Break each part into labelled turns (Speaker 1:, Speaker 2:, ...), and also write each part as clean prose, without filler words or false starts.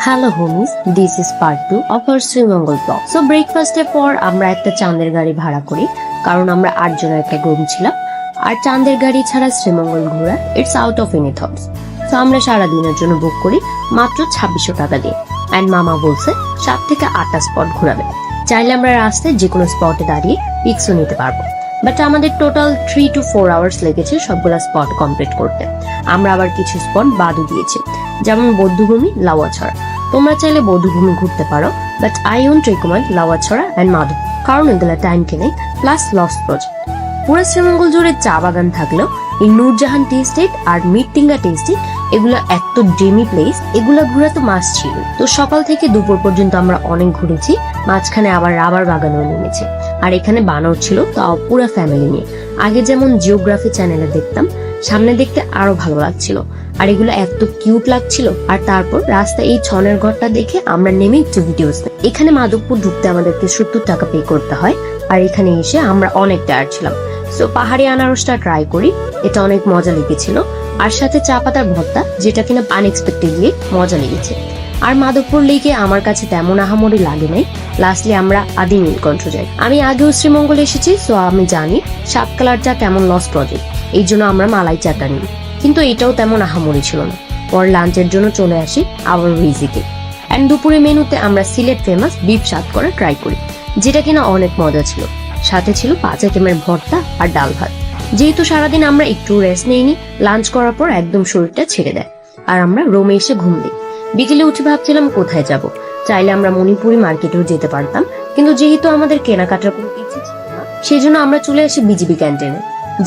Speaker 1: Hello homies, this is part 2 of our Sreemangal blog. So ব্রেকফাস্টের পর আমরা একটা চাঁদের গাড়ি ভাড়া করি, কারণ আমরা 8 জনের একটা গ্রুপ ছিলাম। আর চাঁদের গাড়ি ছাড়া শ্রীমঙ্গল ঘোরা it's out of any thoughts. তো আমরা সারা দিনের জন্য বুক করি মাত্র 2600 টাকা দিয়ে। অ্যান্ড মামা বলছে 7 থেকে 8টা স্পট ঘোরাবে। চাইলে আমরা রাস্তায় যে কোনো স্পটে দাঁড়িয়ে পিকসও নিতে পারবো। বাট আমাদের টোটাল 3 to 4 আওয়ার্স লেগেছে সবগুলা স্পট কমপ্লিট করতে। আমরা আবার কিছু স্পট বাদও দিয়েছি, যেমন বৌদ্ধভূমি, লাউয়াছড়া। তোমরা চাইলে বৌদ্ধভূমি ঘুরতে পারো, but I won't recommend Lawachara and Madhab, কারণ এগুলা টাইম কেনে প্লাস লস প্রজেক্ট। পুরো শ্রীমঙ্গল জুড়ে চা বাগান থাকলেও এই নূরজাহান টি এস্টেট আর মিরটিঙ্গা টি এস্টেট এগুলো এত ড্রিমি প্লেস, এগুলা ঘোরা তো মাস ছিল। তো সকাল থেকে দুপুর পর্যন্ত আমরা অনেক ঘুরেছি, মাঝখানে আবার রাবার বাগানও নেমেছে। আর এখানে বানর ছিল, তাও পুরো ফ্যামিলি নিয়ে। আগে যেমন জিওগ্রাফি চ্যানেলে দেখতাম, সামনে দেখতে আরো ভালো লাগছিল। আর এগুলো এত কিউট লাগছিল। আর তারপর রাস্তায় এই ছনের ঘরটা দেখে আমরা নেমে একটু ভিডিওস নেই। এখানে মাধবপুর ঢুকতে আমাদেরকে 70 টাকা পে করতে হয়। আর এখানে এসে আমরা অনেক টায়ার্ড ছিলাম, সো পাহাড়ি আনারসটা ট্রাই করি, এটা অনেক মজা লেগেছিল। আর সাথে চা পাতার ভর্তা, যেটা কিনা আনএক্সপেক্টেডলি মজা লেগেছে। আর মাধবপুর লেকে আমার কাছে তেমন আহামরি লাগে নাই। লাস্টলি আমরা আদি নীলকণ্ঠ যাই। আমি আগেও শ্রীমঙ্গল এসেছি, সো আমি জানি সাত কালার চা কেমন লস প্রজেক্ট। এই জন্য আমরা মালাই চাটা নিই, কিন্তু এটাও তেমন আহামরি ছিল না। পর লাঞ্চের জন্য চলে আসি আবার ভিজিটে। অ্যান্ড দুপুরে মেনুতে আমরা সিলেট ফেমাস বিফ সাতকরা ট্রাই করি, যেটা কিনা অনেক মজা ছিল। সাথে ছিল 5 আইটেমের ভর্তা আর ডাল ভাত। যেহেতু সারাদিন আমরা একটু রেস্ট নেইনি, লাঞ্চ করার পর একদম শরীরটা ছেড়ে দেয়। আর আমরা রোমে এসে ঘুম দিই। বিকেলে উঠে ভাবছিলাম কোথায় যাব। চাইলে আমরা মণিপুরি মার্কেটেও যেতে পারতাম, কিন্তু যেহেতু আমাদের কেনাকাটার কোনো ইচ্ছে ছিল না, সেই জন্য আমরা চলে আসি বিজিবি ক্যান্টিনে।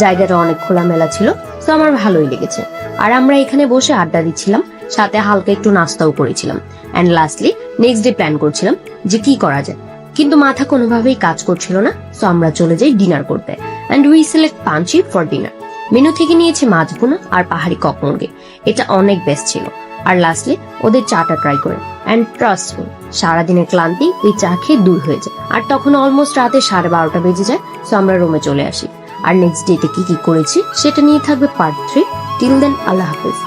Speaker 1: জায়গাটা অনেক খোলামেলা ছিল, তো আমার ভালোই লেগেছে। আর আমরা এখানে বসে আড্ডা দিচ্ছিলাম, সাথে হালকা একটু নাস্তাও করেছিলাম। And lastly next day plan করছিলাম যে কি করা যায়, কিন্তু মাথা কোনোভাবেই কাজ করছিল না। সো আমরা চলে যাই ডিনার করতে। And we select Panji for dinner. Menu থেকে নিয়েছি মাছ ভুনা আর পাহাড়ি কক মুরগি, এটা অনেক বেস্ট ছিল। আর লাস্টলি ওদের চাটা ট্রাই করে। অ্যান্ড ট্রাস্ট মি, সারাদিনের ক্লান্তি এই চা খেয়ে দূর হয়ে যায়। আর তখন অলমোস্ট রাতে 12:30 বেজে যায়। সো আমরা রুমে চলে আসি। আর নেক্সট ডেতে কি কি করেছি সেটা নিয়ে থাকবে পার্ট 3। টিল দেন, আল্লাহ হাফেজ।